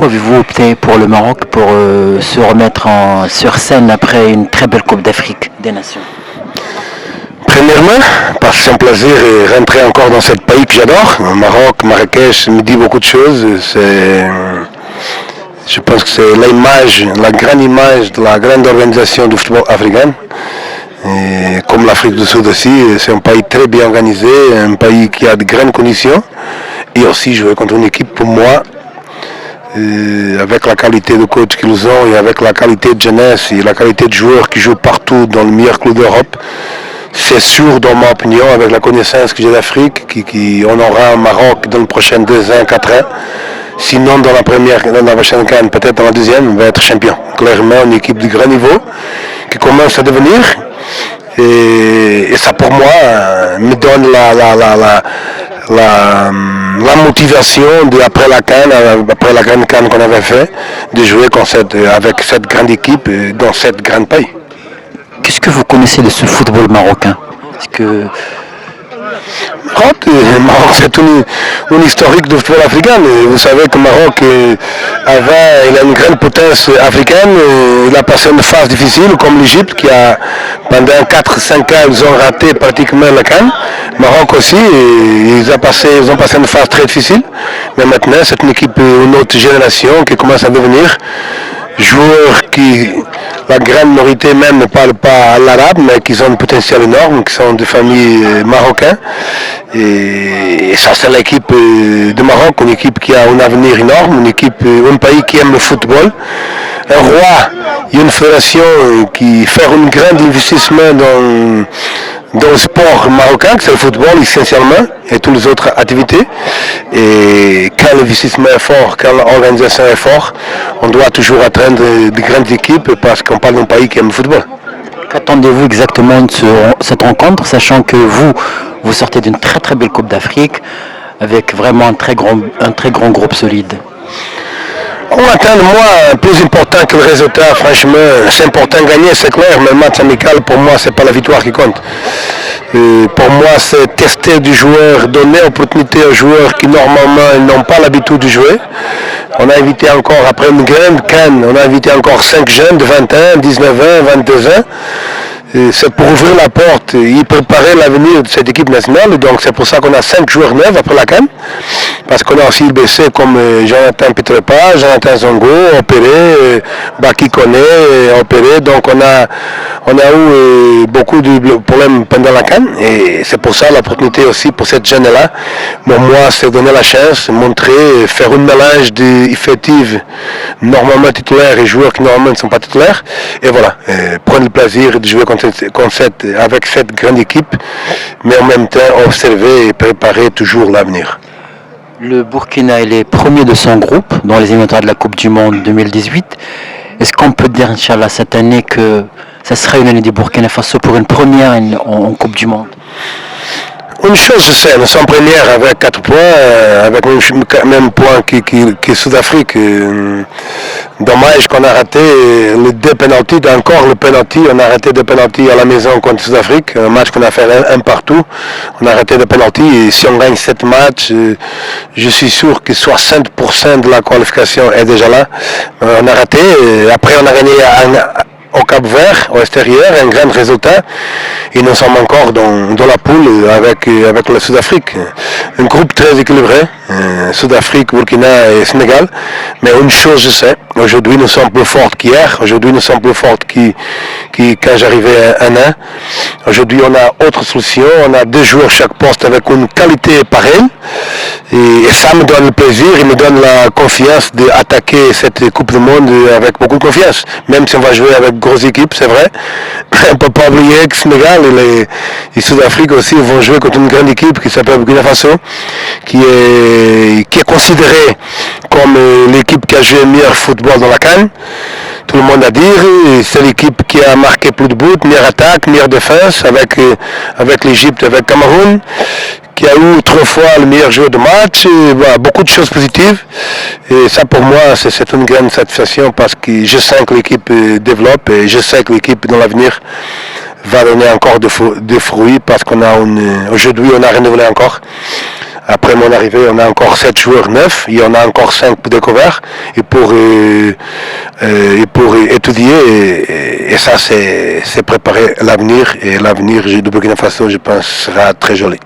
pourquoi avez-vous opté pour le Maroc pour se remettre sur scène après une très belle Coupe d'Afrique des Nations? Premièrement, parce que c'est un plaisir de rentrer encore dans ce pays que j'adore. Le Maroc, Marrakech me dit beaucoup de choses. Je pense que c'est l'image, la grande image de la grande organisation du football africain. Et comme l'Afrique du Sud aussi, c'est un pays très bien organisé, un pays qui a de grandes conditions. Et aussi jouer contre une équipe pour moi, avec la qualité de coach qu'ils ont et avec la qualité de jeunesse et la qualité de joueurs qui jouent partout dans le meilleur club d'Europe. C'est sûr, dans ma opinion, avec la connaissance que j'ai d'Afrique, qu'on aura un Maroc dans les prochains 2 ans, 4 ans. Sinon, dans la prochaine CAN, peut-être dans la deuxième, on va être champion. Clairement, une équipe de grand niveau qui commence à devenir. Et ça, pour moi, me donne la motivation après la CAN, après la grande CAN qu'on avait fait, de jouer avec cette grande équipe dans cette grande pays. Qu'est-ce que vous connaissez de ce football marocain? Maroc, c'est une historique du football africain. Vous savez que le Maroc, il a une grande potence africaine. Il a passé une phase difficile, comme l'Égypte, qui a, pendant 4-5 ans, ils ont raté pratiquement la CAN. Maroc aussi, ils ont passé une phase très difficile. Mais maintenant, c'est une équipe, une autre génération qui commence à devenir joueurs qui, la grande majorité même ne parle pas l'arabe, mais qui ont un potentiel énorme, qui sont de familles marocaines. Et ça, c'est l'équipe de Maroc, une équipe qui a un avenir énorme, un pays qui aime le football. Un roi, il y a une fédération qui fait un grand investissement dans le sport marocain, c'est le football essentiellement, et toutes les autres activités. Et quand l'investissement est fort, quand l'organisation est forte, on doit toujours atteindre de grandes équipes parce qu'on parle d'un pays qui aime le football. Qu'attendez-vous exactement de cette rencontre, sachant que vous sortez d'une très très belle Coupe d'Afrique avec vraiment un très grand groupe solide? On attend, moi, plus important que le résultat, franchement, c'est important de gagner, c'est clair, mais le match amical, pour moi, c'est pas la victoire qui compte. Pour moi, c'est tester du joueur, donner l'opportunité aux joueurs qui, normalement, n'ont pas l'habitude de jouer. On a invité encore, après une grande CAN, on a invité encore 5 jeunes de 20 ans, 19 ans, 22 ans. C'est pour ouvrir la porte et préparer l'avenir de cette équipe nationale. Donc c'est pour ça qu'on a 5 joueurs neufs après la CAN. Parce qu'on a aussi le BC comme Jonathan Petrepa, Jonathan Zongo, opéré, Baki Kone, opéré. Donc on a eu beaucoup de problèmes pendant la CAN. Et c'est pour ça l'opportunité aussi pour cette jeune-là. Bon, moi, c'est donner la chance, montrer, faire un mélange d'effectifs normalement titulaires et joueurs qui normalement ne sont pas titulaires. Et voilà, prendre le plaisir de jouer avec cette grande équipe, mais en même temps observer et préparer toujours l'avenir. Le Burkina est premier de son groupe dans les éliminatoires de la Coupe du Monde 2018. Est-ce qu'on peut dire, Inch'Allah, cette année que ça sera une année du Burkina Faso pour une première en Coupe du Monde? Une chose je sais, nous sommes premiers avec 4 points, avec le même point que Sud-Afrique. Dommage qu'on a raté les 2 pénaltys, encore le penalty, on a raté 2 pénaltys à la maison contre Sud-Afrique, un match qu'on a fait un partout, on a raté 2 pénaltys et si on gagne 7 matchs, je suis sûr que 60% de la qualification est déjà là. On a raté, après on a gagné au Cap-Vert, au extérieur, un grand résultat. Et nous sommes encore dans la poule avec le Sud-Afrique. Un groupe très équilibré, Sud-Afrique, Burkina et Sénégal. Mais une chose je sais, aujourd'hui nous sommes plus forts qu'hier, aujourd'hui nous sommes plus forts que quand j'arrivais à 1 an. Aujourd'hui on a autre solution, on a 2 joueurs chaque poste avec une qualité pareille. Et ça me donne le plaisir, il me donne la confiance d'attaquer cette Coupe du Monde avec beaucoup de confiance. Même si on va jouer avec grosse équipe, c'est vrai. On ne peut pas oublier que Sénégal et Sud-Afrique aussi vont jouer contre une grande équipe qui s'appelle Burkina Faso, qui est considérée comme l'équipe qui a joué le meilleur football dans la CAN. Tout le monde a dit, c'est l'équipe qui a marqué plus de buts, meilleure attaque, meilleure défense avec l'Égypte, avec Cameroun, qui a eu 3 fois le meilleur joueur de match, beaucoup de choses positives. Et ça pour moi, c'est une grande satisfaction parce que je sens que l'équipe développe et je sais que l'équipe dans l'avenir va donner encore des fruits parce qu'on a aujourd'hui on a renouvelé encore Après mon arrivée, on a encore 7 joueurs neufs, et on a encore 5 découverts, et pour étudier, et ça c'est préparer l'avenir, et l'avenir du Burkina Faso, je pense, sera très joli.